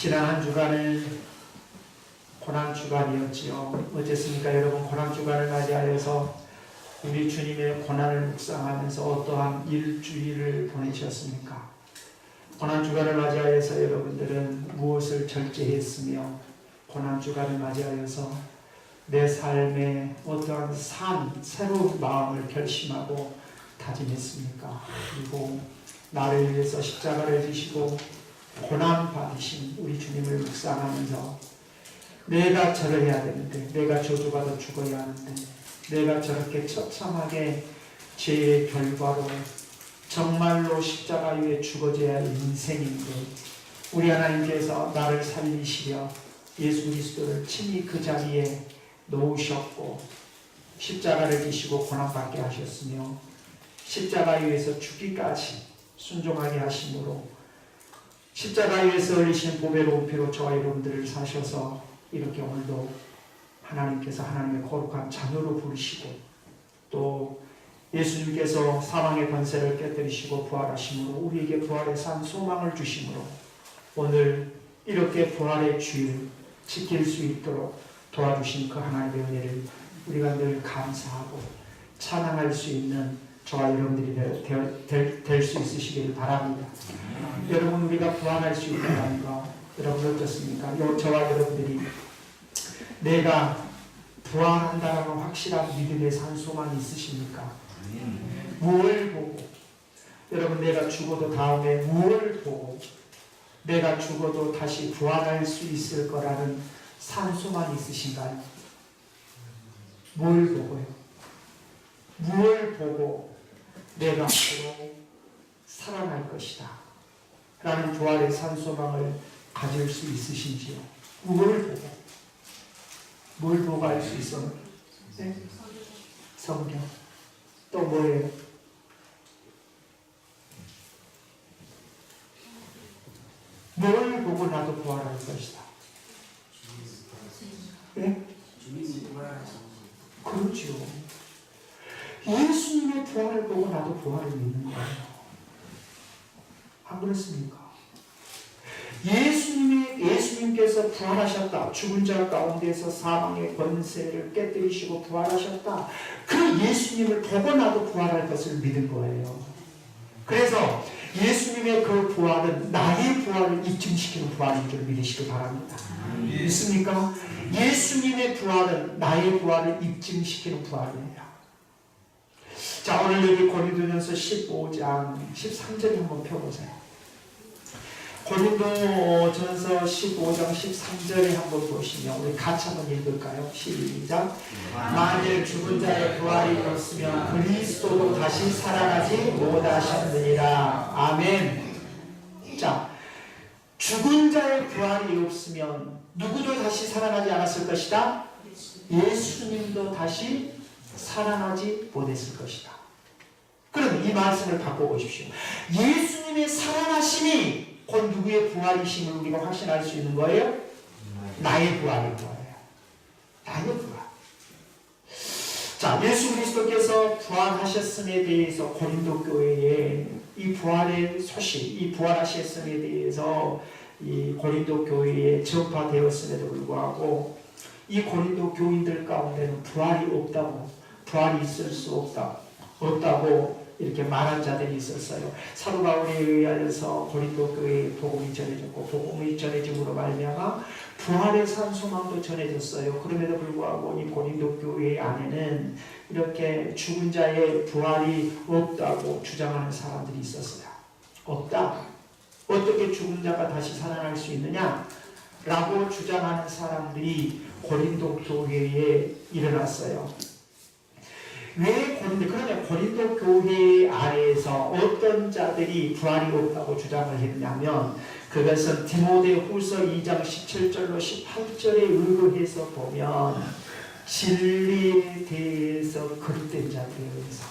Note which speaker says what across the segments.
Speaker 1: 지난 한 주간은 고난주간이었지요. 어땠습니까 여러분? 고난주간을 맞이하여서 우리 주님의 고난을 묵상하면서 어떠한 일주일을 보내셨습니까? 고난주간을 맞이하여서 여러분들은 무엇을 절제했으며 고난주간을 맞이하여서 내 삶에 어떠한 새로운 마음을 결심하고 다짐했습니까? 그리고 나를 위해서 십자가를 지시고 고난 받으신 우리 주님을 묵상하면서 내가 저러해야 되는데, 내가 저주받아 죽어야 하는데, 내가 저렇게 처참하게 죄의 결과로 정말로 십자가 위에 죽어져야 할 인생인데 우리 하나님께서 나를 살리시려 예수 그리스도를 친히 그 자리에 놓으셨고 십자가를 지시고 고난받게 하셨으며 십자가 위에서 죽기까지 순종하게 하심으로 십자가 위에서 흘리신 보배로운 피로 저와 여러분들을 사셔서 이렇게 오늘도 하나님께서 하나님의 거룩한 자녀로 부르시고 또 예수님께서 사망의 권세를 깨뜨리시고 부활하심으로 우리에게 부활의 산 소망을 주심으로 오늘 이렇게 부활의 주일 지킬 수 있도록 도와주신 그 하나님의 은혜를 우리가 늘 감사하고 찬양할 수 있는 저와 여러분들이 될 수 있으시기를 바랍니다. 여러분, 우리가 부활할 수 있다는 거 여러분 어떻습니까? 저와 여러분들이 내가 부활한다는 확실한 믿음의 산 소망이 있으십니까? 무엇을 보고 여러분 내가 죽어도 다음에 무엇을 보고 내가 죽어도 다시 부활할 수 있을 거라는 산 소망이 있으신가요? 뭘 보고요? 무엇을 보고 내가 앞으로 살아날 것이다 라는 부활의 산 소망을 가질 수 있으신지요? 무엇을 보고? 뭘 보고 알 수 있어요? 네? 성경. 또 뭐예요? 뭘 보고 나도 부활할 것이다. 네? 그렇죠. 예수님의 부활을 보고 나도 부활을 믿는 거예요. 안 그렇습니까? 예수님께서 부활하셨다. 죽은 자 가운데서 사망의 권세를 깨뜨리시고 부활하셨다. 그 예수님을 보고 나도 부활할 것을 믿은 거예요. 그래서 예수님의 그 부활은 나의 부활을 입증시키는 부활인 줄 믿으시기 바랍니다. 믿습니까? 예수님의 부활은 나의 부활을 입증시키는 부활이에요. 자, 오늘 여기 고린도전서 15장 13절에 한번 펴보세요. 고린도전서 15장 13절에 한번 보시면 우리 같이 한번 읽을까요? 시작. 만일 죽은 자의 부활이 없으면 그리스도도 다시 살아나지 못하셨느니라. 아멘. 자, 죽은 자의 부활이 없으면 누구도 다시 살아나지 않았을 것이다. 예수님도 다시 살아나지 못했을 것이다. 그럼 이 말씀을 바꿔보십시오. 예수님의 살아나심이 곧 누구의 부활이심을 우리가 확신할 수 있는 거예요? 나의 부활인 거예요. 나의 부활. 자, 예수 그리스도께서 부활하셨음에 대해서 고린도 교회에 이 부활의 소식, 이 부활하셨음에 대해서 이 고린도 교회에 전파되었음에도 불구하고 이 고린도 교인들 가운데는 부활이 없다고, 부활이 있을 수 없다고 이렇게 말한 자들이 있었어요. 사도 바울에 의하여서 고린도 교회에 복음이 전해졌고 복음이 전해짐으로 말미암아 부활의 산 소망도 전해졌어요. 그럼에도 불구하고 이 고린도 교회 안에는 이렇게 죽은 자의 부활이 없다고 주장하는 사람들이 있었어요. 없다. 어떻게 죽은 자가 다시 살아날 수 있느냐? 라고 주장하는 사람들이 고린도 교회에 일어났어요. 왜 그러면 고린도 교회 안에서 어떤 자들이 부활이 없다고 주장을 했냐면 그것은 디모데후서 2장 17절로 18절에 의거해서 보면 진리에 대해서 거듭된 자들에 의해서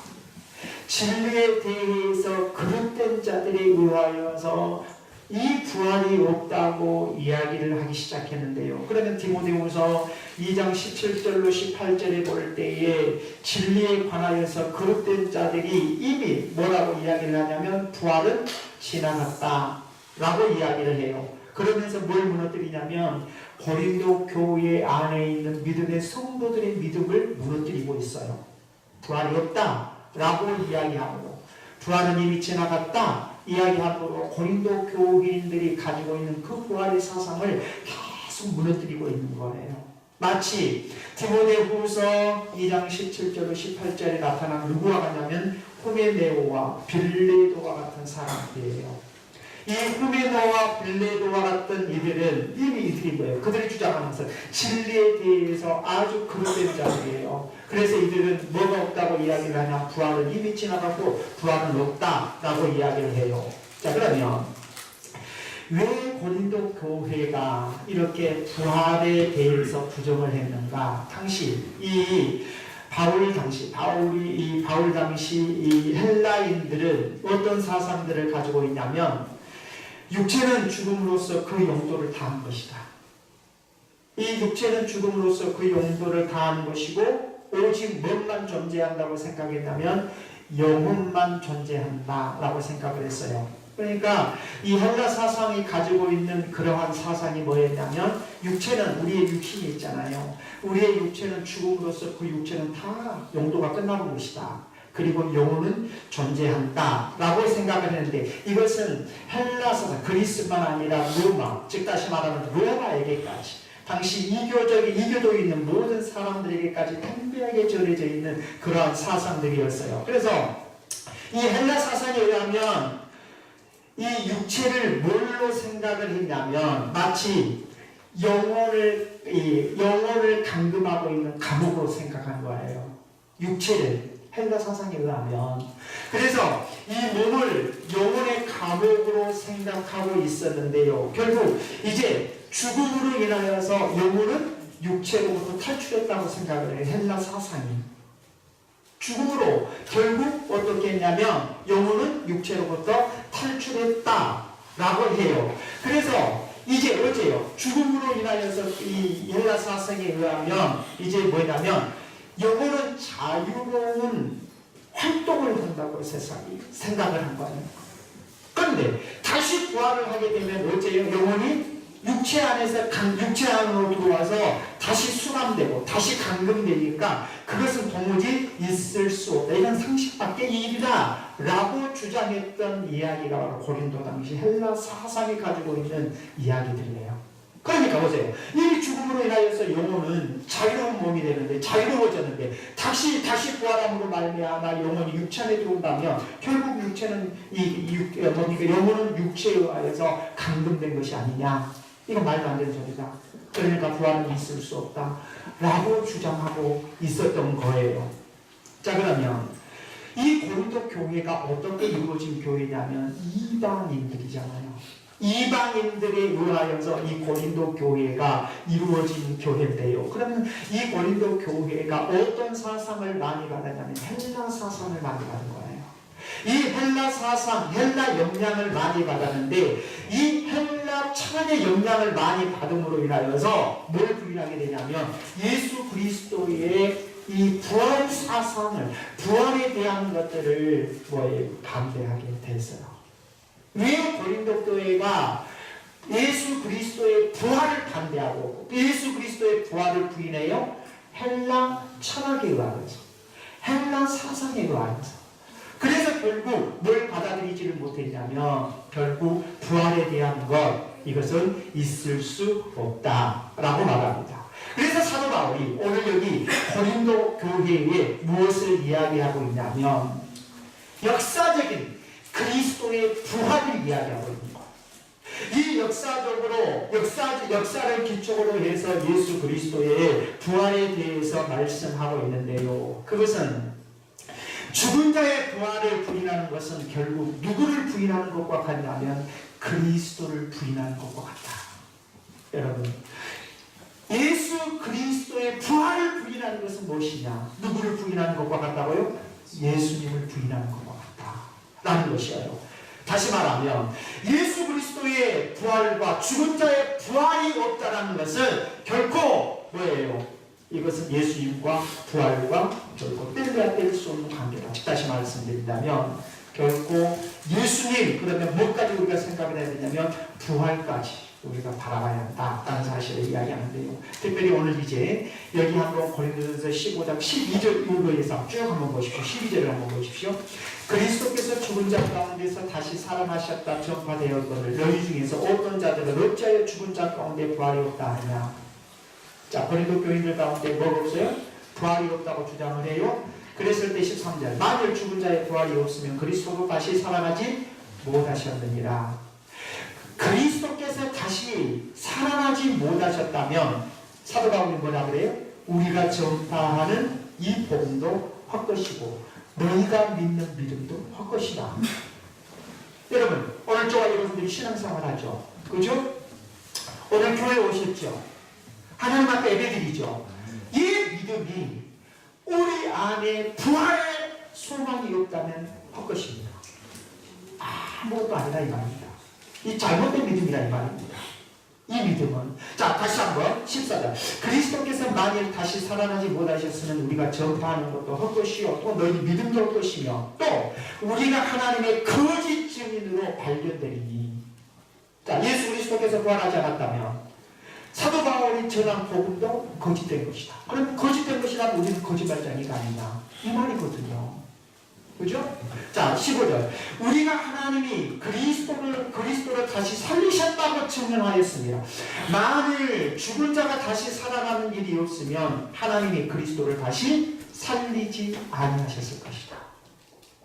Speaker 1: 진리에 대해서 거듭된 자들에 의하여서 이 부활이 없다고 이야기를 하기 시작했는데요. 그러면 디모데후서 2장 17절로 18절에 볼 때에 진리에 관하여서 거듭된 자들이 이미 뭐라고 이야기를 하냐면 부활은 지나갔다 라고 이야기를 해요. 그러면서 뭘 무너뜨리냐면 고린도 교회 안에 있는 믿음의 성도들의 믿음을 무너뜨리고 있어요. 부활이 없다라고 이야기하고 부활은 이미 지나갔다 이야기하므로 고린도 교인들이 가지고 있는 그 부활의 사상을 계속 무너뜨리고 있는 거예요. 마치 디모데후서 2장 17절로 18절에 나타난 누구와 같냐면 후메네오와 빌레도와 같은 사람들이에요. 이 후메노와 빌레도와 같은 이들은 이들이 뭐예요? 그들이 주장하면서 진리에 대해서 아주 그릇된 자들이에요. 그래서 이들은 뭐가 없다고 이야기를 하냐? 부활은 이미 지나가고 부활은 없다라고 이야기를 해요. 자, 그러면 왜 고린도 교회가 이렇게 부활에 대해서 부정을 했는가? 바울 당시 이 헬라인들은 어떤 사상들을 가지고 있냐면 육체는 죽음으로써 그 용도를 다한 것이다. 이 육체는 죽음으로써 그 용도를 다한 것이고 오직 뭐만 존재한다고 생각했냐면 영혼만 존재한다라고 생각을 했어요. 그러니까 이 헬라 사상이 가지고 있는 그러한 사상이 뭐였냐면 육체는 우리의 육신이 있잖아요. 우리의 육체는 죽음으로써 그 육체는 다 용도가 끝나는 것이다. 그리고 영혼은 존재한다 라고 생각을 했는데 이것은 헬라 사상, 그리스만 아니라 로마, 즉 다시 말하면 로마에게까지 당시 이교도에 있는 모든 사람들에게까지 팽배하게 전해져 있는 그러한 사상들이었어요. 그래서 이 헬라 사상에 의하면 이 육체를 뭘로 생각을 했냐면 마치 영혼을 감금하고 있는 감옥으로 생각한 거예요. 육체를 헬라 사상에 의하면. 그래서 이 몸을 영혼의 감옥으로 생각하고 있었는데요. 결국 이제 죽음으로 인하여서 영혼은 육체로부터 탈출했다고 생각을 해요. 헬라 사상이. 죽음으로 결국 어떻게 했냐면 영혼은 육체로부터 탈출했다라고 해요. 그래서 이제 어째요? 죽음으로 인하여서 이 헬라 사상에 의하면 이제 뭐냐면 영혼은 자유로운 활동을 한다고 세상이 생각을 한 거예요. 그런데 다시 부활을 하게 되면 어째요? 영혼이 육체 안으로 들어와서 다시 수감되고 다시 감금되니까 그것은 도무지 있을 수 없다. 이건 상식밖의 일이다 라고 주장했던 이야기가 바로 고린도 당시 헬라 사상이 가지고 있는 이야기들이에요. 그러니까 보세요. 이 죽음으로 인하여서 영혼은 자유로운 몸이 되는데 자유로워졌는데 다시 부활함으로 말미암아 영혼이 육체 안에 들어온다면 결국 육체는 영혼은 육체에 의하여서 감금된 것이 아니냐. 이건 말도 안 되는 소리다. 그러니까 부활은 있을 수 없다 라고 주장하고 있었던 거예요. 자, 그러면 이 고린도 교회가 어떻게 이루어진 교회냐면 이방인들이잖아요. 이방인들에 의하여서 이 고린도 교회가 이루어진 교회인데요. 그러면 이 고린도 교회가 어떤 사상을 많이 받았냐면 헬라 사상을 많이 받은 거예요. 이 헬라 사상, 헬라 영향을 많이 받았는데 이 헬라 철학의 영향을 많이 받음으로 인하여서 뭘 부인하게 되냐면 예수 그리스도의 이 부활 사상을, 부활에 대한 것들을 반대하게 됐어요. 왜 고린도 교회가 예수 그리스도의 부활을 반대하고 예수 그리스도의 부활을 부인해요? 헬라 철학에 의하여서, 헬라 사상에 의하여서. 그래서 결국 뭘 받아들이지를 못했냐면 결국 부활에 대한 이것은 있을 수 없다라고 말합니다. 그래서 사도 바울이 오늘 여기 고린도 교회에 무엇을 이야기하고 있냐면 역사적인 그리스도의 부활을 이야기하고 있는 거예요. 이 역사를 기초로 해서 예수 그리스도의 부활에 대해서 말씀하고 있는데요. 그것은 죽은 자의 부활을 부인하는 것은 결국 누구를 부인하는 것과 같냐면 그리스도를 부인하는 것과 같다. 여러분, 예수 그리스도의 부활을 부인하는 것은 무엇이냐? 누구를 부인하는 것과 같다고요? 예수님을 부인하는 것과 같다라는 것이에요. 다시 말하면 예수 그리스도의 부활과 죽은 자의 부활이 없다라는 것은 결코 뭐예요? 이것은 예수님과 부활과 결코 뗄래야 뗄 수 없는 관계다. 다시 말씀드린다면 결코 예수님, 그러면 뭐까지 우리가 생각을 해야 되냐면 부활까지. 우리가 바라봐야 한다는 사실을 이야기하는데요. 특별히 오늘 이제 여기 한번 고린도전서 15장 12절 이후에서 쭉 한번 보십시오. 12절을 한번 보십시오. 그리스도께서 죽은 자 가운데서 다시 살아나셨다 전파되었거늘 너희 중에서 어떤 자들은 어찌하여 죽은 자 가운데 부활이 없다 하냐. 자, 고린도 교인들 가운데 뭐가 없어요? 부활이 없다고 주장을 해요. 그랬을 때 13절 만일 죽은 자의 부활이 없으면 그리스도도 다시 살아나지 못하셨느니라. 그리스도께서 다시 살아나지 못하셨다면 사도 바울이 뭐라 그래요? 우리가 전파하는 이 복음도 헛것이고 너희가 믿는 믿음도 헛것이다. 여러분 오늘 저와 여러분들이 신앙생활 하죠. 그죠? 오늘 교회 오셨죠? 하나님 앞에 예배드리죠? 이 믿음이 우리 안에 부활의 소망이 없다면 헛것입니다. 아무것도 아니다 이 말입니다. 이 잘못된 믿음이라 이 말입니다. 이 믿음은 자 다시 한번 14절 그리스도께서 만일 다시 살아나지 못하셨으면 우리가 전파하는 것도 헛것이요 또 너희 믿음도 헛것이며 또 우리가 하나님의 거짓 증인으로 발견되리니. 자 예수 그리스도께서 부활하지 않았다면 사도 바울이 전한 복음도 거짓된 것이다. 그럼 거짓된 것이라면 우리는 거짓말쟁이가 아니냐 이 말이거든요. 그죠? 자 15절 우리가 하나님이 그리스도를 다시 살리셨다고 증명하였습니다. 만일 죽은 자가 다시 살아나는 일이 없으면 하나님이 그리스도를 다시 살리지 아니하셨을 것이다.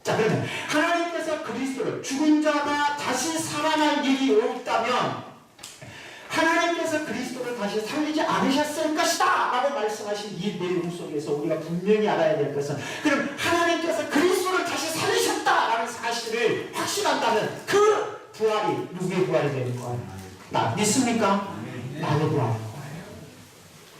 Speaker 1: 자 그러면 하나님께서 그리스도를 죽은 자가 다시 살아날 일이 없다면 하나님께서 그리스도를 다시 살리지 않으셨을 것이다 라고 말씀하신 이 내용 속에서 우리가 분명히 알아야 될 것은 그럼 하나님께서 그리스도를 다시 살리셨다라는 사실을 확신한다면 그 부활이 누구의 부활이 되는 거예요? 나 믿습니까? 나의 부활인 거예요.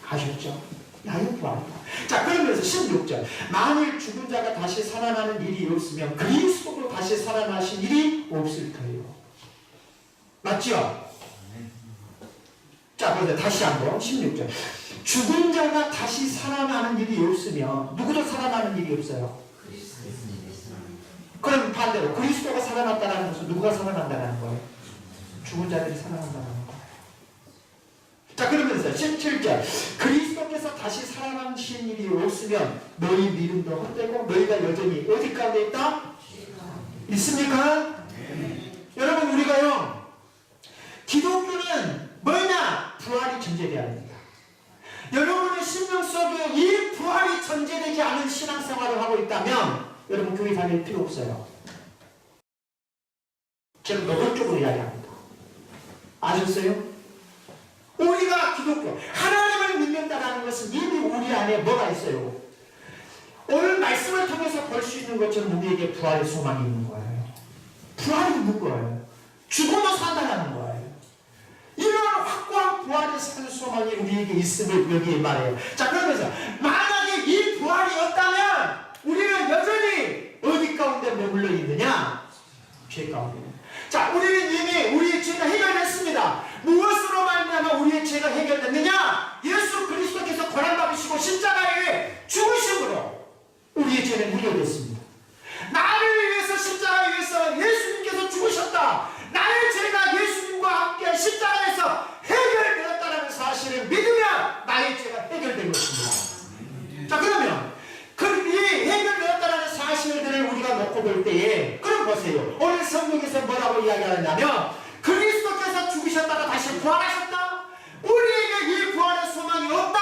Speaker 1: 아셨죠? 나의 부활이다. 자 그러면서 16절 만일 죽은 자가 다시 살아나는 일이 없으면 그리스도도 다시 살아나신 일이 없을 터예요. 맞죠? 자, 그런데 다시 한번 16절 죽은 자가 다시 살아나는 일이 없으면 누구도 살아나는 일이 없어요. 그럼 반대로 그리스도가 살아났다는 것은 누가 살아난다는 거예요? 죽은 자들이 살아난다는 거예요. 자 그러면서 17절 그리스도께서 다시 살아나신 일이 없으면 너희 믿음도 헛되고 너희가 여전히 어디 가운데 있다? 있습니까? 여러분 우리가요 기독교는 뭐냐? 부활이 전제되어야 합니다. 여러분의 심령 속에 이 부활이 전제되지 않은 신앙생활을 하고 있다면 여러분 교회 다닐 필요 없어요. 저는 노골적으로 이야기합니다. 아셨어요? 우리가 기독교 하나님을 믿는다는 것은 이미 우리 안에 뭐가 있어요? 오늘 말씀을 통해서 볼 수 있는 것처럼 우리에게 부활의 소망이 있는 거예요. 부활이 있는 거예요. 죽어도 산다는 거예요. 이런 확고한 부활의 산 소망이 우리에게 있음을 여기에 말해요. 자 그러면서 만약에 이 부활이 없다면 우리는 여전히 어디 가운데 머물러 있느냐? 죄 가운데. 자 우리는 이미 우리의 죄가 해결됐습니다. 무엇으로 말미암아 우리의 죄가 해결됐느냐? 예수 그리스도께서 고난받으시고 십자가에 죽으심으로 우리의 죄는 해결됐습니다. 나를 위해서 십자가에 위해서 예수님께서 죽으셨다. 나의 죄가 예수님과 함께 십자가에서 해결되었다는 사실을 믿으면 나의 죄가 해결된 것입니다. 자 그러면 이 해결되었다는 사실들을 우리가 놓고 볼 때에 그럼 보세요. 오늘 성경에서 뭐라고 이야기하느냐면 그리스도께서 죽으셨다가 다시 부활하셨다. 우리에게 이 부활의 소망이 없다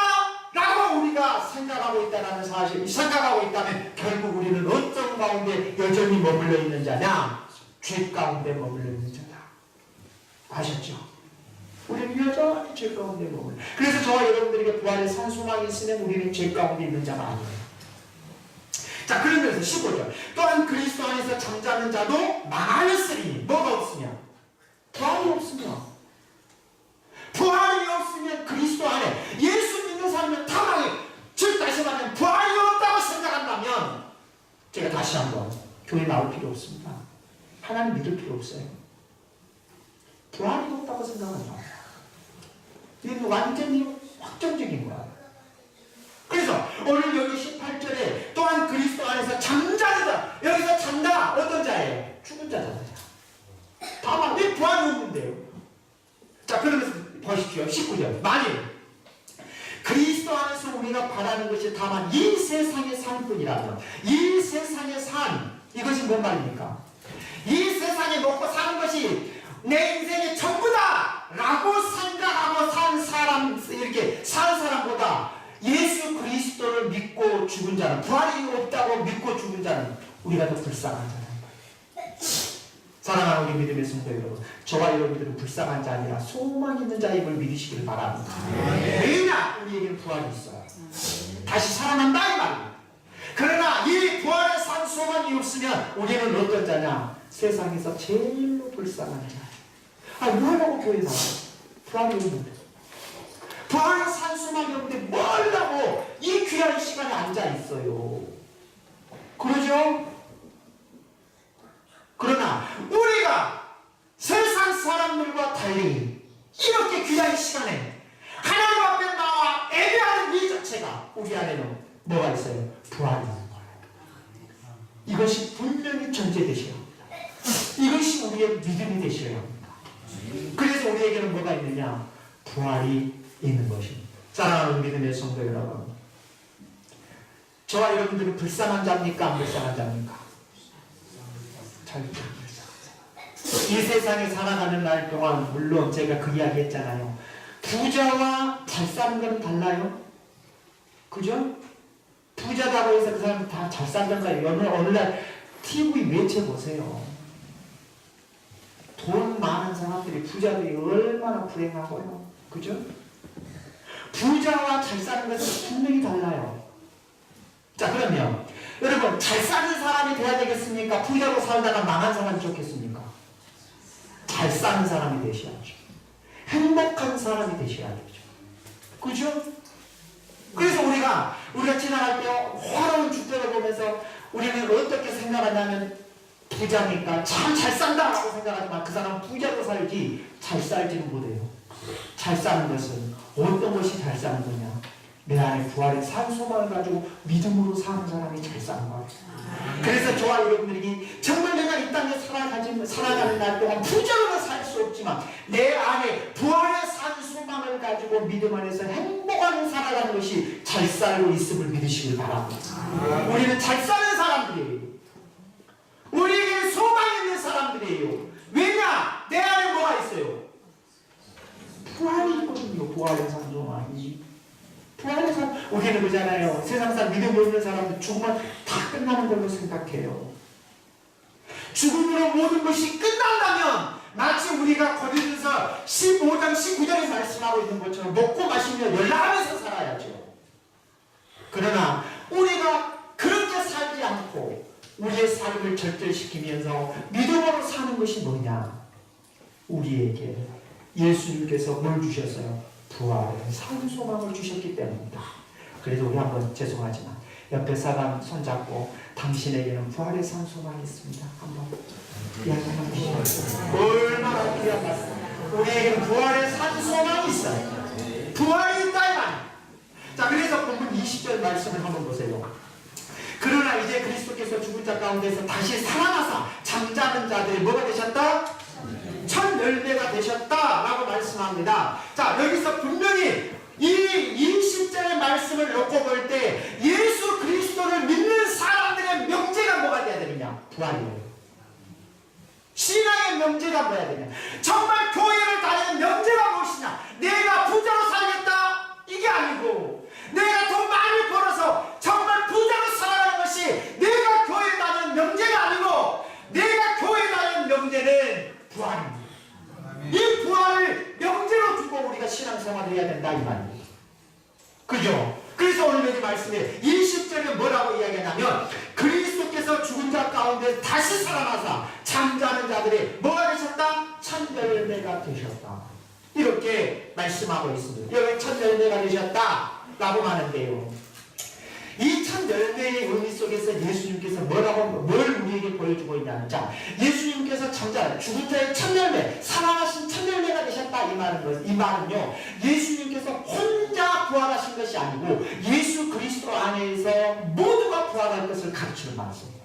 Speaker 1: 라고 우리가 생각하고 있다는 사실 생각하고 있다면 결국 우리는 어떤 가운데 여전히 머물러 있는 자냐? 죄 가운데 머물러 있는 자다. 아셨죠? 우리는 여전히 죄 가운데 머물러. 그래서 저와 여러분들에게 부활의 산 소망이 있으면 우리는 죄 가운데 있는 자가 아니에요. 자 그러면서 15절 또한 그리스도 안에서 잠자는 자도 많으시리니 뭐가 없으면? 부활이 없으면 부활이 없으면 그리스도 안에 예수 믿는 사람은 다 망해. 즉 다시 말하면 부활이 없다고 생각한다면 제가 다시 한번 교회 나올 필요 없습니다. 하나님 믿을 필요 없어요. 부활이 없다고 생각한다. 이건 완전히 확정적인 거야. 그래서 오늘 여기 18절에 또한 그리스도 안에서 잠자는 자 여기서 잔다 어떤 자예요? 죽은 자잖아요. 다만 왜 부활이 없는데요? 자 그러면서 19절. 만일 그리스도 안에서 우리가 바라는 것이 다만 이 세상의 삶뿐이라면, 이 세상의 삶, 이것이 뭔 말입니까? 이 세상에 먹고 사는 것이 내 인생의 전부다! 라고 생각하고 산 사람, 이렇게 산 사람보다 예수 그리스도를 믿고 죽은 자는, 부활이 없다고 믿고 죽은 자는 우리가 더 불쌍한 자라는 거예요. 사랑하는 우리 믿음의 성도 여러분, 저와 여러분들은 불쌍한 자 아니라 소망 있는 자임을 믿으시기를 바랍니다. 왜냐? 우리에게는 부활이 있어요. 다시 살아난다 이 말이에요. 그러나 이 부활의 산 소망이 없으면 우리는 어떤 자냐? 세상에서 제일로 불쌍한 자. 뭐 하려고 교회 나와요? 부활이 없는데. 부활의 산 소망이 없는데 뭘 하려고 이 귀한 시간에 앉아 있어요. 그러죠? 그러나 우리가 세상 사람들과 달리 이렇게 귀한 시간에 하나님 앞에 나와 예배하는 이 자체가 우리 안에는 뭐가 있어요? 부활이 있는 거예요. 이것이 분명히 전제되셔야 합니다. 이것이 우리의 믿음이 되셔야 합니다. 그래서 우리에게는 뭐가 있느냐? 부활이 있는 것입니다. 사랑하는 믿음의 성도 여러분, 저와 여러분들은 불쌍한 자입니까? 안 불쌍한 자입니까? 이 세상에 살아가는 날 동안 물론 제가 그 이야기 했잖아요. 부자와 잘 사는 건 달라요. 그죠? 부자다고 해서 그 사람 다 잘 산다니까요. 어느 날 TV 매체 보세요. 돈 많은 사람들이, 부자들이 얼마나 불행하고요. 그죠? 부자와 잘 사는 것은 분명히 달라요. 자, 그러면 여러분, 잘 사는 사람이 돼야 되겠습니까? 부자로 살다가 망한 사람이 좋겠습니까? 잘 사는 사람이 되셔야죠. 행복한 사람이 되셔야 되죠. 그죠? 그래서 우리가 지나갈 때 화려한 주택을 보면서 우리는 어떻게 생각하냐면, 부자니까 참 잘 산다라고 생각하지만 그 사람은 부자로 살지 잘 살지는 못해요. 잘 사는 것은 어떤 것이 잘 사는 거냐? 내 안에 부활의 산 소망을 가지고 믿음으로 사는 사람이 잘 사는 거예요. 그래서 저와 여러분들이 정말 내가 이 땅에 살아가는 날 동안 부자로는 살 수 없지만 내 안에 부활의 산 소망을 가지고 믿음 안에서 행복하게 살아가는 것이 잘 살고 있음을 믿으시길 바랍니다. 우리는 잘 사는 사람들이에요. 우리에게 소망 있는 사람들이에요. 왜냐? 내 안에 뭐가 있어요? 부활이 있거든요. 부활의 산 소망이. 부활의 산, 우리는 그러잖아요. 세상사 믿음 없는 사람들 죽으면 다 끝나는 걸로 생각해요. 죽음으로 모든 것이 끝난다면 마치 우리가 고린도서 15장 19절에 말씀하고 있는 것처럼 먹고 마시며 연락하면서 살아야죠. 그러나 우리가 그렇게 살지 않고 우리의 삶을 절절시키면서 믿음으로 사는 것이 뭐냐? 우리에게 예수님께서 뭘 주셨어요? 부활의 산 소망을 주셨기 때문입니다. 그래서 우리 한번 죄송하지만 옆에 사람 손잡고 당신에게는 부활의 산 소망이 있습니다. 한번 이야기 한번 보시죠. 얼마나 귀한 말씀. 우리에게는 부활의 산 소망이 있어요. 부활이 있다 이 말. 자, 그래서 본문 20절 말씀을 한번 보세요. 그러나 이제 그리스도께서 죽은 자 가운데서 다시 살아나사 잠자는 자들이 뭐가 되셨다? 첫 열매가 되셨다라고 말씀합니다. 자, 여기서 분명히 이 20절의 말씀을 놓고 볼 때 예수 그리스도를 믿는 사람들의 명제가 뭐가 돼야 되느냐? 부활이에요. 신앙의 명제가 뭐야 되냐? 정말 교회를 다니는 명제가 무엇이냐? 내가 부자로 살겠다? 이게 아니고 내가 돈 많이 벌어서 정말 부자로 살아가는 것이 내가 교회 다니는 명제가 아니고 내가 교회 다니는 명제는 부활입니다. 이 부활을 명제로 두고 우리가 신앙생활을 해야 된다 이 말입니다. 그죠? 그래서 오늘 여기 말씀에 20절에 뭐라고 이야기하냐면 그리스도께서 죽은 자 가운데 다시 살아나사 잠자는 자들이 뭐가 되셨다? 첫 열매가 되셨다. 이렇게 말씀하고 있습니다. 여기 첫 열매가 되셨다 라고 하는데요. 이 첫 열매의 의미 속에서 예수님께서 뭘 우리에게 보여주고 있냐면, 자, 예수님께서 죽은 자의 첫 열매, 살아나신 첫 열매가 되셨다 이 말은요, 예수님께서 혼자 부활하신 것이 아니고 예수 그리스도 안에서 모두가 부활할 것을 가르치는 말씀입니다.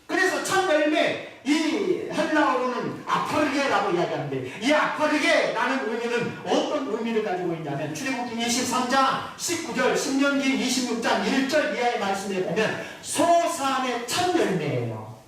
Speaker 1: 그래서 첫 열매, 이 헬라어로는 아파르게라고 이야기하는데 이 아파르게라는 의미는 어떤 의미를 가지고 있냐면 출애굽기 23장 19절, 신명기 26장 1절 이하의 말씀에 보면 소산의 첫 열매예요.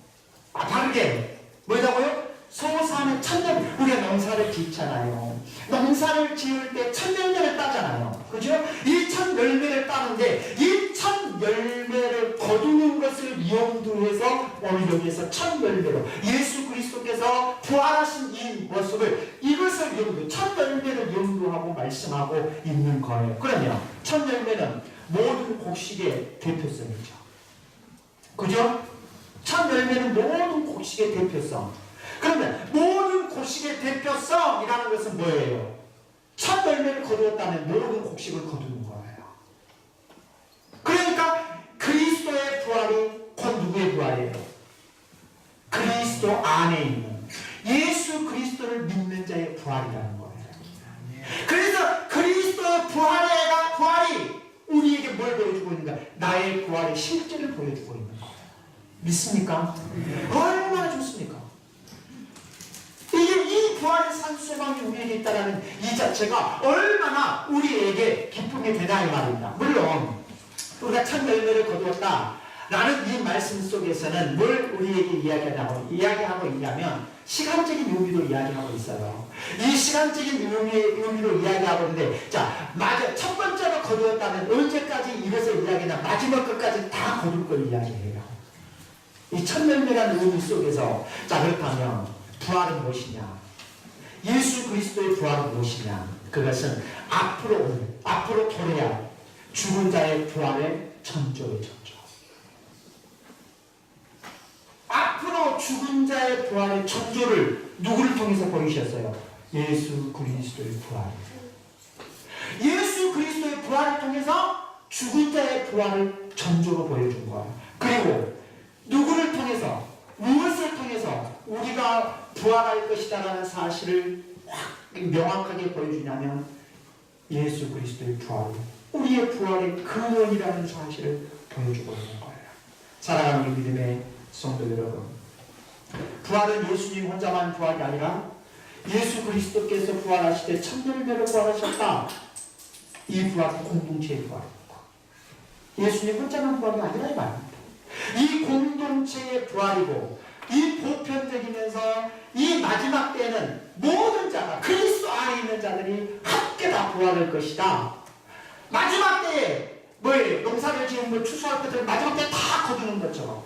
Speaker 1: 아파르게 뭐라고요? 소산의 첫 열매. 우리가 농사를 짓잖아요. 농사를 지을 때 첫 열매를 따잖아요. 그죠? 이 첫 열매를 따는데 이 첫 열매를 거두는 것을 염두해서 오늘 여기에서 첫 열매로 예수 그리스도께서 부활하신 이 모습을 이것을 첫 열매를 염두하고 말씀하고 있는 거예요. 그러면 첫 열매는 모든 곡식의 대표성이죠. 그죠? 첫 열매는 모든 곡식의 대표성. 그러면 모든 곡식의 대표성이라는 것은 뭐예요? 첫 열매를 거두었다면 모든 곡식을 거두는 거예요. 그러니까 그리스도의 부활이 곧 누구의 부활이에요? 그리스도 안에 있는 예수 그리스도를 믿는 자의 부활이라는 거예요. 그래서 그리스도의 부활이 우리에게 뭘 보여주고 있는가? 나의 부활의 실제를 보여주고 있는 거예요. 믿습니까? 얼마나 좋습니까? 이 부활의 산소망이 우리에게 있다는 이 자체가 얼마나 우리에게 기쁨이 되나 이 말입니다. 물론 우리가 첫 열매를 거두었다 라는 이 말씀 속에서는 뭘 우리에게 이야기하고 있냐면 시간적인 의미로 이야기하고 있어요. 이 시간적인 의미로 이야기하고 있는데 자, 맞아. 첫 번째로 거두었다면 언제까지 이것을 이야기하냐? 마지막 끝까지 다 거둘 걸 이야기해요. 이 첫 열매라는 의미 속에서 자, 그렇다면 부활은 무엇이냐? 예수 그리스도의 부활은 무엇이냐? 그것은 앞으로 도래할 죽은 자의 부활의 전조의 전조. 앞으로 죽은 자의 부활의 전조를 누구를 통해서 보이셨어요? 예수 그리스도의 부활. 예수 그리스도의 부활을 통해서 죽은 자의 부활을 전조로 보여준 거예요. 그리고 누구를 통해서, 무엇을 통해서 우리가 부활할 것이다라는 사실을 명확하게 보여주냐면 예수 그리스도의 부활, 우리의 부활의 근원이라는 사실을 보여주고 있는 거예요. 사랑하는 믿음의 성도 여러분, 부활은 예수님 혼자만 부활이 아니라 예수 그리스도께서 부활하실 때 첫 열매로 부활하셨다. 이 부활은 공동체의 부활입니다. 예수님 혼자만 부활이 아니라 이 말입니다. 이 공동체의 부활이고 이 보편적이면서 이 마지막 때에는 모든 자가 그리스도 안에 있는 자들이 함께 다 부활할 것이다. 마지막 때에 뭐예요? 농사를 지으면 추수할 것들을 마지막 때에 다 거두는 것처럼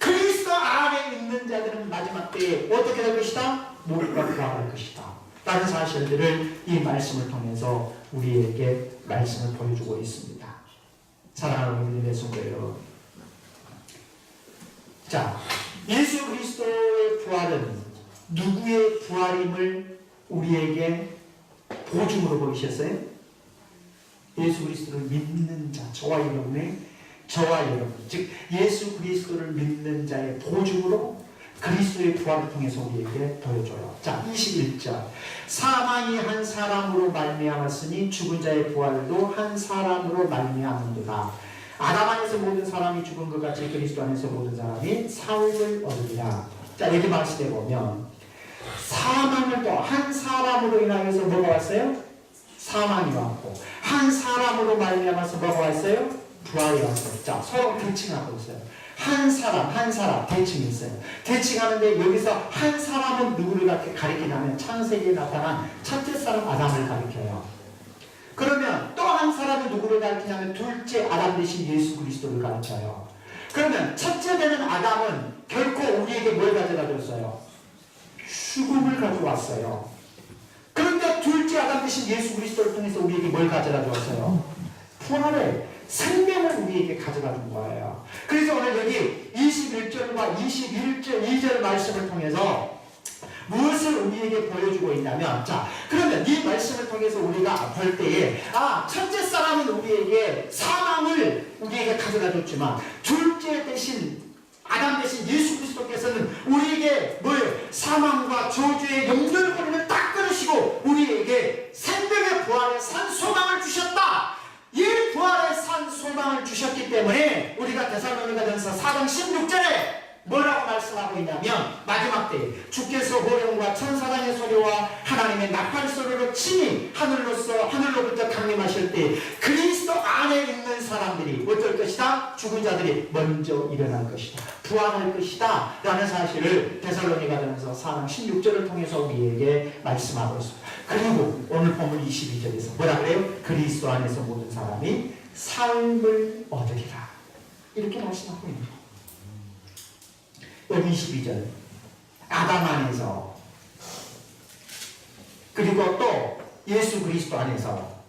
Speaker 1: 그리스도 안에 있는 자들은 마지막 때에 어떻게 될 것이다? 모두가 부활할 것이다. 라는 사실들을 이 말씀을 통해서 우리에게 말씀을 보여주고 있습니다. 사랑하는 믿음의 성도 여러분, 자, 예수 그리스도의 부활은 누구의 부활임을 우리에게 보증으로 보이셨어요? 예수 그리스도를 믿는 자, 저와 여러분, 즉 예수 그리스도를 믿는 자의 보증으로 그리스도의 부활을 통해서 우리에게 보여줘요. 자, 21절. 사망이 한 사람으로 말미암았으니 죽은 자의 부활도 한 사람으로 말미암는도다. 아담 안에서 모든 사람이 죽은 것 같이 그리스도 안에서 모든 사람이 삶을 얻으리라. 자, 여기 말씀해 보면 사망을 또 한 사람으로 인하여서 뭐가 왔어요? 사망이 왔고, 한 사람으로 말미암아서 뭐가 왔어요? 부활이 왔어요. 자, 서로 대칭하고 있어요. 한 사람 대칭이 있어요. 대칭하는데 여기서 한 사람은 누구를 가리키냐면 창세기에 나타난 첫째 사람 아담을 가리켜요. 그러면 또 한 사람은 누구를 가리키냐면 둘째 아담 대신 예수 그리스도를 가르쳐요. 그러면 첫째 되는 아담은 결코 우리에게 뭘 가져다 줬어요? 죽음을 가져왔어요. 그런데 둘째 아담 대신 예수 그리스도를 통해서 우리에게 뭘 가져다 주었어요? 부활의 생명을 우리에게 가져다 준 거예요. 그래서 오늘 여기 21절과 2절 말씀을 통해서 무엇을 우리에게 보여주고 있냐면, 자, 그러면 이 말씀을 통해서 우리가 볼 때에, 첫째 사람은 우리에게 사망을 우리에게 가져다 줬지만, 둘째 대신, 아담 대신 예수 그리스도께서는 우리에게 뭐예요? 사망과 저주의 연결고리를 딱 끊으시고, 우리에게 생명의 부활의 산 소망을 주셨다! 이 부활의 산 소망을 주셨기 때문에, 우리가 데살로니가전서 4장 16절에 뭐라고 말씀하고 있냐면 마지막 때 주께서 호령과 천사장의 소리와 하나님의 나팔 소리로 친히 하늘로부터 강림하실 때 그리스도 안에 있는 사람들이 어떨 것이다? 죽은 자들이 먼저 일어날 것이다. 부활할 것이다. 라는 사실을 데살로니가전서 4장 16절을 통해서 우리에게 말씀하고 있습니다. 그리고 오늘 본문 22절에서 뭐라 그래요? 그리스도 안에서 모든 사람이 삶을 얻으리라. 이렇게 말씀하고 있는 거예요. 여기 22절 아담 안에서 그리고 또 예수 그리스도 안에서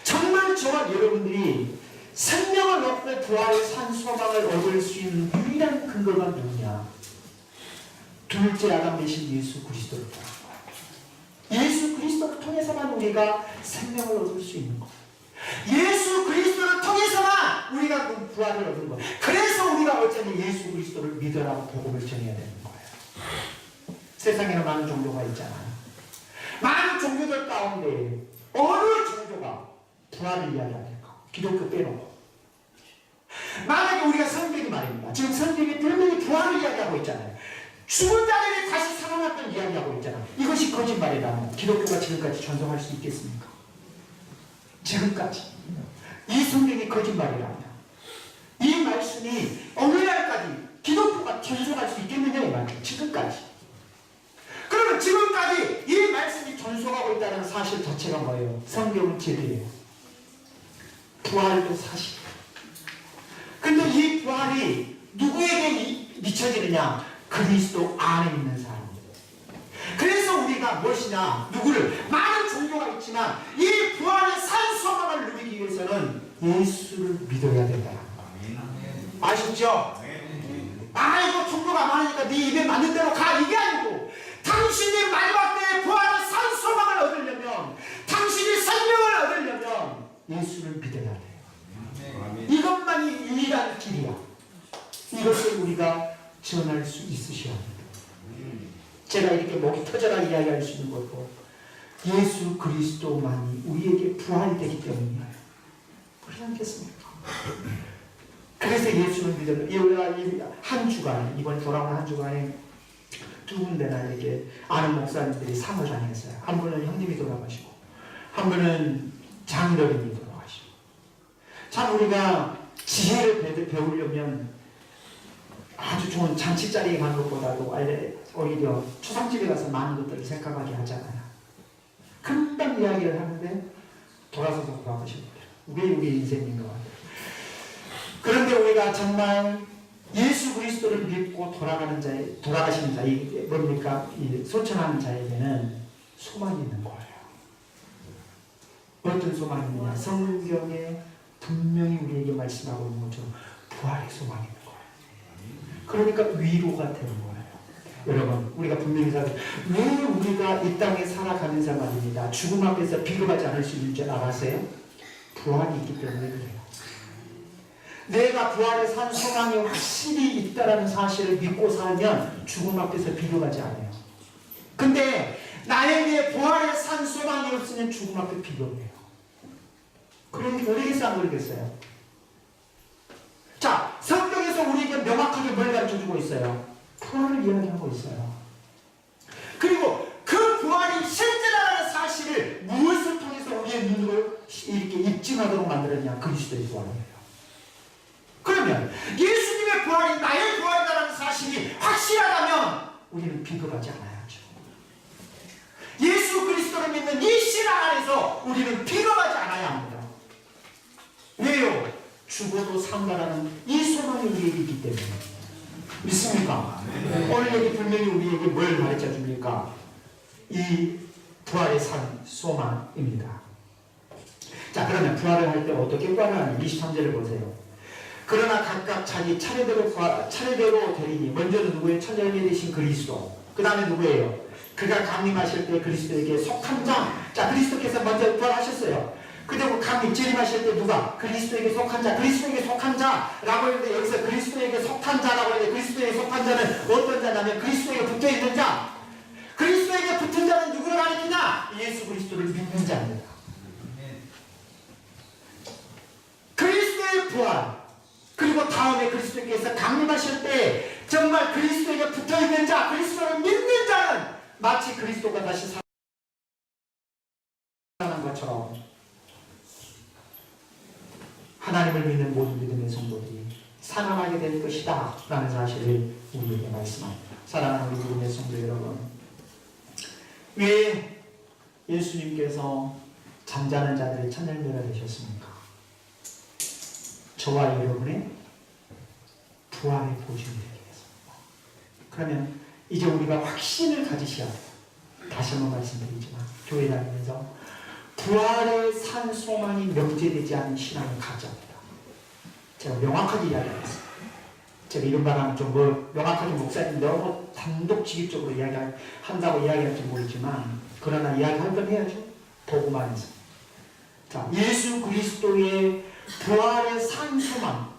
Speaker 1: 정말 저와 여러분들이 생명을 얻고 부활의 산 소망을 얻을 수 있는 유일한 근거가 누구냐? 둘째 아담 대신 예수 그리스도를 통한 거야. 예수 그리스도를 통해서만 우리가 생명을 얻을 수 있는 거야. 예수 그리스도를 통해서만 우리가 그 부활을 얻은 거예요. 그래서 우리가 어쩌면 예수 그리스도를 믿으라고 복음을 전해야 되는 거예요. 세상에는 많은 종교가 있잖아요. 많은 종교들 가운데 어느 종교가 부활을 이야기합니까? 기독교 빼놓고. 만약에 우리가 성경이 말입니다. 지금 성경이 분명히 부활을 이야기하고 있잖아요. 죽은 자들이 다시 살아났던 이야기하고 있잖아요. 이것이 거짓말이라면 기독교가 지금까지 전송할 수 있겠습니까? 지금까지 이 성경이 거짓말이라면 이 말씀이 오늘날까지 기독교가 전송할 수 있겠느냐 이 말이에요. 지금까지. 그러면 지금까지 이 말씀이 전송하고 있다는 사실 자체가 뭐예요? 성경은 진리예요. 부활도 사실. 근데 이 부활이 누구에게 미쳐지느냐? 그리스도 안에 있는 사람. 그래서 우리가 무엇이냐? 누구를? 많은 종교가 있지만 이 부활의 산 소망을 누리기 위해서는 예수를 믿어야 된다. 아시죠? 아이고 종교가 많으니까 네 입에 맞는 대로 가 이게 아니고 당신이 마지막 때에 부활의 산 소망을 얻으려면 당신이 생명을 얻으려면 예수를 믿어야 돼요. 이것만이 유일한 길이야. 이것을 우리가 전할 수 있으셔야 합니다. 제가 이렇게 목이 터져라 이야기할 수 있는 것도 예수 그리스도만이 우리에게 부활이 되기 때문이에요. 그렇지 않겠습니까? 그래서 예수를 믿어요. 우리가 한 주간에, 이번 돌아온 한 주간에 두 군데나 이렇게 아는 목사님들이 상을 당했어요. 한 분은 형님이 돌아가시고, 한 분은 장로님이 돌아가시고. 참 우리가 지혜를 배우려면 아주 좋은 잔치자리에 간 것보다도 오히려 초상집에 가서 많은 것들을 생각하게 하잖아요. 금방 이야기를 하는데 돌아서서 돌아가신 거예요. 그게 우리 인생인 것 같아요. 그런데 우리가 정말 예수 그리스도를 믿고 돌아가시는 자, 이 뭡니까? 이 소천하는 자에게는 소망이 있는 거예요. 어떤 소망이 있느냐? 성경에 분명히 우리에게 말씀하고 있는 것처럼 부활의 소망이 있는 거예요. 그러니까 위로가 되는 거예요. 여러분, 우리가 분명히 왜 우리가 이 땅에 살아가면서 말입니다. 죽음 앞에서 비교하지 않을 수 있는 줄 알았어요? 부활이 있기 때문에 그래요. 내가 부활의 산 소망이 확실히 있다는 사실을 믿고 살면 죽음 앞에서 비교하지 않아요. 근데 나에게 부활의 산 소망이 없으면 죽음 앞에 비교해요. 그러니까 그러겠어요, 안 그러겠어요? 자, 성경에서 우리에게 명확하게 뭘 가르쳐주고 있어요? 부활을 이야기하고 있어요. 그리고 그 부활이 실제라는 사실을 무엇을 통해서 우리의 눈으로 이렇게 입증하도록 만들었냐? 그리스도의 부활이에요. 그러면 예수님의 부활이 나의 부활이라는 사실이 확실하다면 우리는 비교하지 않아야죠. 예수 그리스도를 믿는 이 신앙 안에서 우리는 비교하지 않아야 합니다. 왜요? 죽어도 상관하는 이 소망이 우리에게 있기 때문에. 믿습니까? 오늘 여기 분명히 우리에게 뭘 가르쳐 줍니까? 이 부활의 산 소망입니다. 자, 그러면 부활을 할 때 어떻게 부활을 하냐? 23절을 보세요. 그러나 각각 자기 차례대로 되리니 먼저는 누구예요? 천년에 되신 그리스도. 그 다음에 누구예요? 그가 강림하실 때 그리스도에게 속한 자. 자, 그리스도께서 먼저 부활하셨어요. 그리고 강림 재림하실 때 누가? 그리스도에게 속한 자. 그리스도에게 속한 자라고 했는데 여기서 그리스도에게 속한 자라고 했는데 그리스도에게 속한 자는 어떤 자냐면 그리스도에게 붙어있는 자. 그리스도에게 붙은 자는 누구를 가리키냐? 예수 그리스도를 믿는 자입니다. 그리스도의 부활, 그리고 다음에 그리스도께서 강림하실 때 정말 그리스도에게 붙어있는 자, 그리스도를 믿는 자는 마치 그리스도가 다시 살아난 것처럼 하나님을 믿는 모든 믿음의 성도들이 살아나게 될 것이다 라는 사실을 우리에게 말씀합니다. 사랑하는 우리 믿음의 성도 여러분, 왜 예수님께서 잠자는 자들의 찬양자가 되셨습니까? 저와 여러분의 부활의 보증이 되기 위해서입니다. 그러면 이제 우리가 확신을 가지셔야 돼요. 다시 한번 말씀드리지만 교회 다니면서 부활의 산 소망이 명제되지 않은 신앙을 가져야 합니다. 제가 명확하게 이야기하겠습니다. 제가 이런 말하면 좀 명확하게 목사님 너무 단독직입적으로 한다고 이야기할지 모르지만 그러나 이야기할 건 해야죠. 복음안에서. 자, 예수 그리스도의 부활의 산 소망,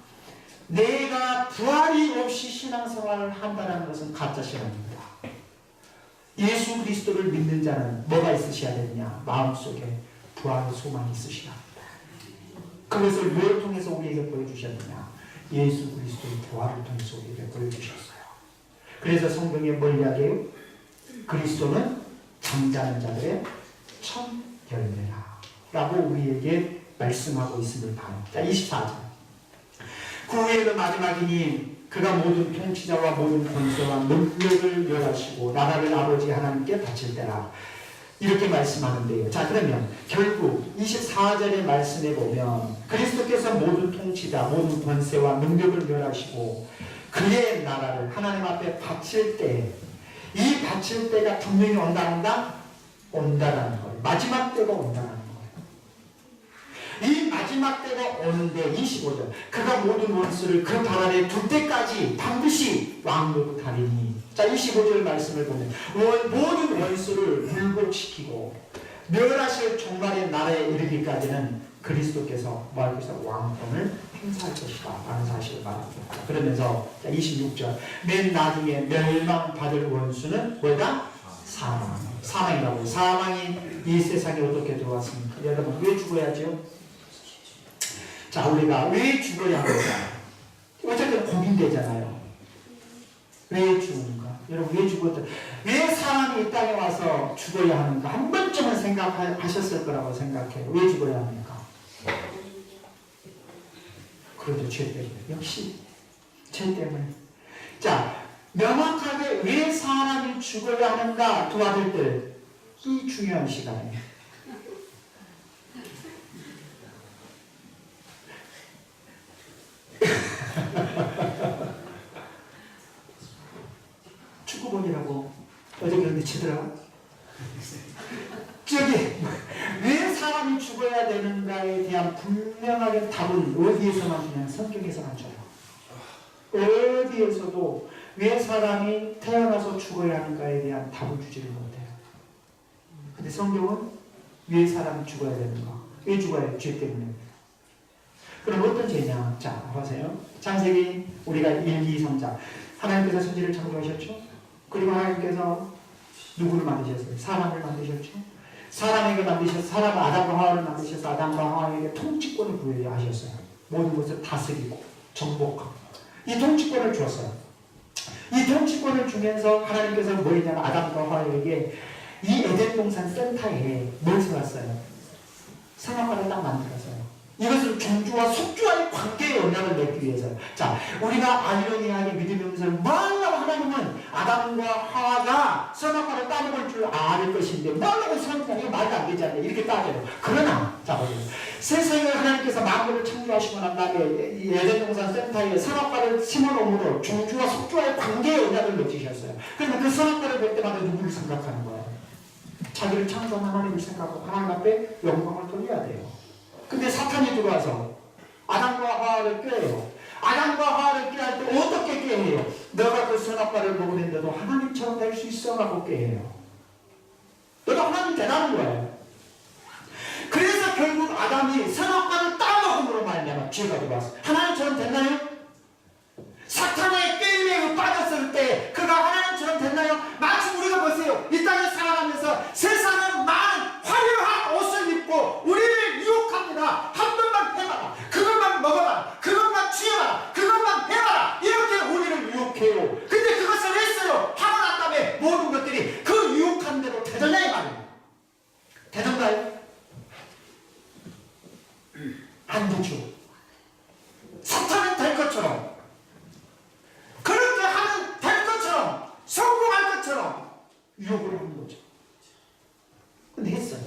Speaker 1: 내가 부활이 없이 신앙생활을 한다는 것은 가짜 신앙입니다. 예수 그리스도를 믿는 자는 뭐가 있으셔야 되느냐? 마음속에 부활의 소망이 있으셔야 합니다. 그것을 뭘 통해서 우리에게 보여주셔야 되냐? 예수 그리스도의 부활을 통해서 우리에게 보여주셨어요. 그래서 성경에 뭘 이야기해요? 그리스도는 잠자는 자들의 첫 열매라 라고 우리에게 말씀하고 있음을 봐요. 자, 24절. 그 후에는 마지막이니 그가 모든 통치자와 모든 권세와 능력을 멸하시고 나라를 아버지 하나님께 바칠 때라. 이렇게 말씀하는데요. 자, 그러면 결국 24절의 말씀에 보면 그리스도께서 모든 통치자, 모든 권세와 능력을 멸하시고 그의 나라를 하나님 앞에 바칠 때, 이 바칠 때가 분명히 온다라는 거예요. 마지막 때가 온다라는 거예요. 이 마지막 때가 오는데 25절. 그가 모든 원수를 그 발 아래 둘 때까지 반드시 왕노릇 하리니. 자, 25절 말씀을 보면 모든 원수를 굴복시키고 멸하실 종말의 나라에 이르기까지는 그리스도께서 말해서 왕권을 행사할 것이다 라는 사실을 말합니다. 그러면서 26절. 맨 나중에 멸망받을 원수는 뭐다? 사망이라고. 사망이 이 세상에 어떻게 들어왔습니까? 여러분, 왜 죽어야죠? 자, 우리가 왜 죽어야 합니까? 어쨌든 고민되잖아요. 왜 죽는가? 여러분, 왜 죽었다? 왜 사람이 이 땅에 와서 죽어야 하는가? 한 번쯤은 생각하셨을 거라고 생각해요. 왜 죽어야 합니까? 그래도 죄 때문에. 역시 죄 때문에. 자, 명확하게 왜 사람이 죽어야 하는가? 두 아들들, 이 중요한 시간이에요. 축구본이라고 어제 그런데 치더라. 저기 왜 사람이 죽어야 되는가에 대한 분명하게 답은 어디에서만 주냐면 성경에서만 줘요. 어디에서도 왜 사람이 태어나서 죽어야 하는가에 대한 답을 주지를 못해요. 근데 성경은 왜 사람이 죽어야 되는가? 왜 죽어야 해요? 죄 때문에. 그럼 어떤 죄냐? 자, 보세요. 창세기 우리가 1, 2, 3장. 하나님께서 천지를 창조하셨죠? 그리고 하나님께서 누구를 만드셨어요? 사람을 만드셨죠? 사람에게 만드셔서 사람 아담과 하와를 만드셔서 아담과 하와에게 통치권을 부여하셨어요. 모든 것을 다스리고 정복하고 이 통치권을 주었어요. 이 통치권을 주면서 하나님께서 뭐 했냐면 아담과 하와에게 이 에덴 동산 센터에 뭘 세웠어요? 선악과를 딱 만들었어요. 이것을 종주와 속주와의 관계에 영향을 내기 위해서요. 자, 우리가 아이러니하게 믿으면서 뭐라고 하나님은 아담과 하와가 선악과를 따먹을 줄 아는 것인데 뭐라고 선악과 이거 말도 안 되지 않냐 이렇게 따져요. 그러나 자 보세요. 세상에 하나님께서 만물을 창조하시고 난 다음에 에덴 동산 센터에 선악과를 심어놓음으로 종주와 속주와의 관계에 영향을 넣으셨어요. 그러면 그 선악과를 볼 때마다 누구를 생각하는 거예요? 자기를 창조한 하나님을 생각하고 하나님 앞에 영광을 돌려야 돼요. 근데 사탄이 들어와서 아담과 하와를 꾀해요. 아담과 하와를 꾀할 때 어떻게 꾀해요? 너가 그 선악과를 먹으면 너도 하나님처럼 될 수 있어 라고 꾀해요. 너도 하나님 되라는 거예요. 그래서 결국 아담이 선악과를 따먹음으로 말미암아 죄가 들어왔어요. 하나님처럼 됐나요? 사탄의 게임에 빠졌을 때 그가 하나님처럼 됐나요? 마치 우리가 보세요. 이 땅에 살아가면서 세상은 많은 화려한 옷을 입고 우리를 유혹합니다. 한 번만 해봐라. 그것만 먹어봐라. 그것만 취해봐라. 그것만 해봐라. 이렇게 우리를 유혹해요. 유혹을 하는 거죠. 근데 했어요.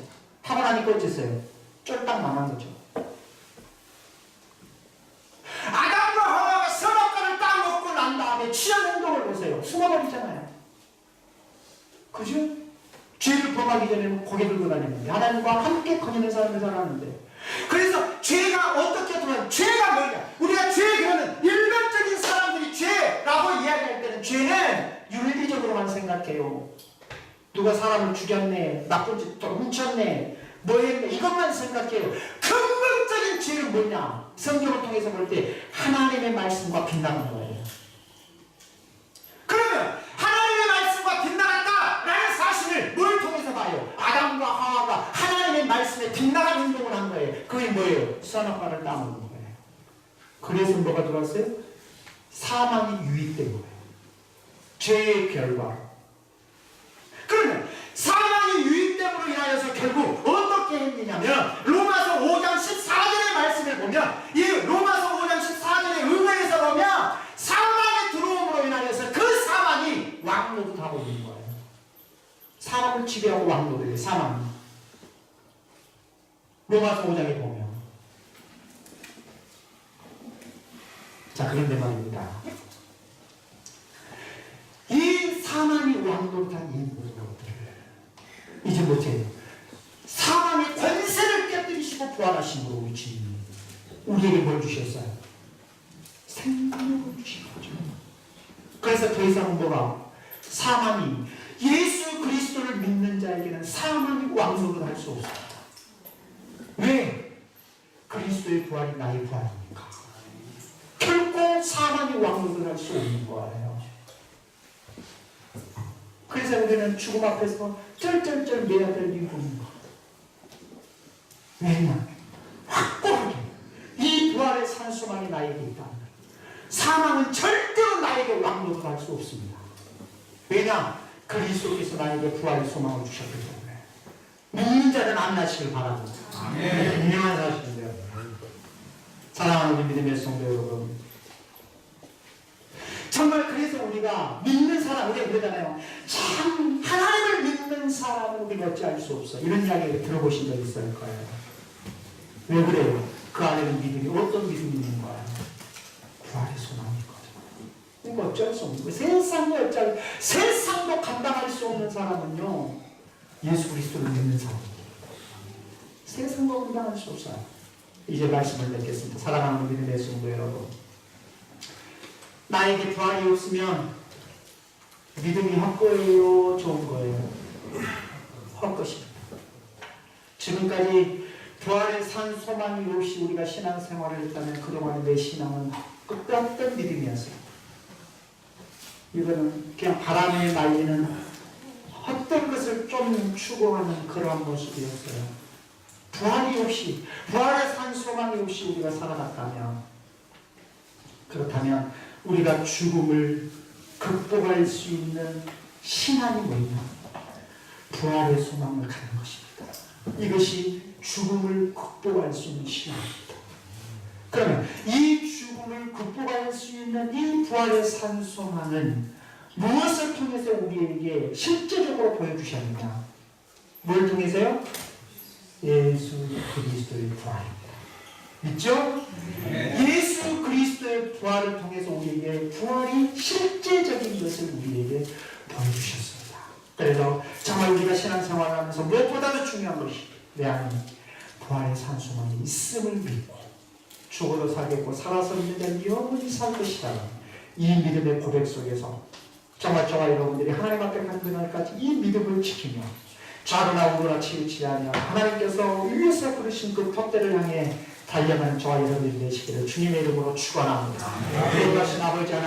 Speaker 1: 하고 나니까 어땠어요? 쫄딱 망한 거죠. 아담과 하와가 선악과를 딱 먹고 난 다음에 취한 행동을 보세요. 숨어버리잖아요. 그죠? 죄를 범하기 전에는 고개 들고 다니는데 하나님과 함께 거니는 삶을 살았는데, 그래서 죄가 어떻게 들어가요? 죄가 뭐냐? 우리가 죄 그러면 일반적인 사람들이 죄라고 이야기할 때는 죄는 윤리적으로만 생각해요. 누가 사람을 죽였네, 나쁜 짓도 훔쳤네, 뭐 했네, 이것만 생각해요. 근본적인 죄는 뭐냐? 성경을 통해서 볼 때 하나님의 말씀과 빗나간 거예요. 그러면 하나님의 말씀과 빗나갔다라는 사실을 뭘 통해서 봐요? 아담과 하와가 하나님의 말씀에 빗나간 행동을 한 거예요. 그게 뭐예요? 선악과를 따먹은 거예요. 그래서 뭐가 들어왔어요? 사망이 유입된 거예요. 죄의 결과. 그러면 사망이 유입됨으로 인하여서 결국 어떻게 했느냐면, 로마서 5장 14절의 말씀을 보면, 이 로마서 5장 14절의 의회에서 보면 사망이 들어옴으로 인하여서 그 사망이 왕노릇하고 있는 거예요. 사람을 지배하고 왕노릇해요. 사망이. 로마서 5장에 보면. 자, 그런데 말입니다. 이 사망이 왕노릇한 이 모든 것들을 이제 뭐지? 사망의 권세를 깨뜨리시고 부활하심으로 우리 주님이 우리에게 뭘 주셨어요? 생명을 주신 거죠. 그래서 더 이상 뭐가? 사망이, 예수 그리스도를 믿는 자에게는 사망이 왕노릇할 수 없습니다. 왜? 그리스도의 부활이 나의 부활이니까. 결코 사망이 왕노릇할 수 없는 거예요. 그래서 우리는 죽음 앞에서 쩔쩔쩔 매야 될 이유인 것. 왜냐? 확고하게 이 부활의 산소망이 나에게 있다. 사망은 절대로 나에게 왕노릇할 수 없습니다. 왜냐? 그리스도께서 나에게 부활의 소망을 주셨기 때문에. 믿는 자는 안 나시길 바랍니다. 분명한 사실인데요. 사랑하는 우리 믿음의 성도 여러분, 정말 그래서 우리가 믿는 사람, 우리가 그러잖아요. 참 하나님을 믿는 사람은 우리가 어찌할 수 없어. 이런 이야기 들어보신 적 있을 거예요. 왜 그래요? 그 안에는 믿음이 어떤 믿음이 있는 거예요? 부활의 소망이 있거든요. 이거 어쩔 수 없는 거예요. 세상도 감당할 수 없는 사람은요, 예수 그리스도를 믿는 사람이에요. 세상도 감당할 수 없어요. 이제 말씀을 맺겠습니다. 사랑하는 믿음의 성도 여러분, 나에게 부활이 없으면 믿음이 헛거예요? 좋은 거예요? 헛것입니다. 지금까지 부활의 산 소망이 없이 우리가 신앙생활을 했다면 그동안의 내 신앙은 끝없던 믿음이었어요. 이거는 그냥 바람에 말리는 헛된 것을 좀 추구하는 그러한 모습이었어요. 부활이 없이, 부활의 산 소망이 없이 우리가 살아갔다면, 그렇다면 우리가 죽음을 극복할 수 있는 신앙이 뭐냐? 부활의 소망을 갖는 것입니다. 이것이 죽음을 극복할 수 있는 신앙입니다. 그러면 이 죽음을 극복할 수 있는 이 부활의 산 소망은 무엇을 통해서 우리에게 실제적으로 보여주셨느냐? 뭘 통해서요? 예수 그리스도의 부활입니다. 있죠? 예수 그리스도의 부활을 통해서 우리에게 부활이 실제적인 것을 우리에게 보여주셨습니다. 그래서 정말 우리가 신앙생활을 하면서 무엇보다도 중요한 것이 내 안에 부활의 산소망이 있음을 믿고 죽어도 살겠고 살아서 있는 자는 영원히 살 것이다. 이 믿음의 고백 속에서 정말 저와 여러분들이 하나님 앞에 가는 그날까지 이 믿음을 지키며 좌로나 우로나 치우치지 아니하며 하나님께서 위에서 부르신 그 푯대를 향해 달려가는 저와 여러분들이 되시기를 주님의 이름으로 축원합니다. 그러신 아버지 하나님,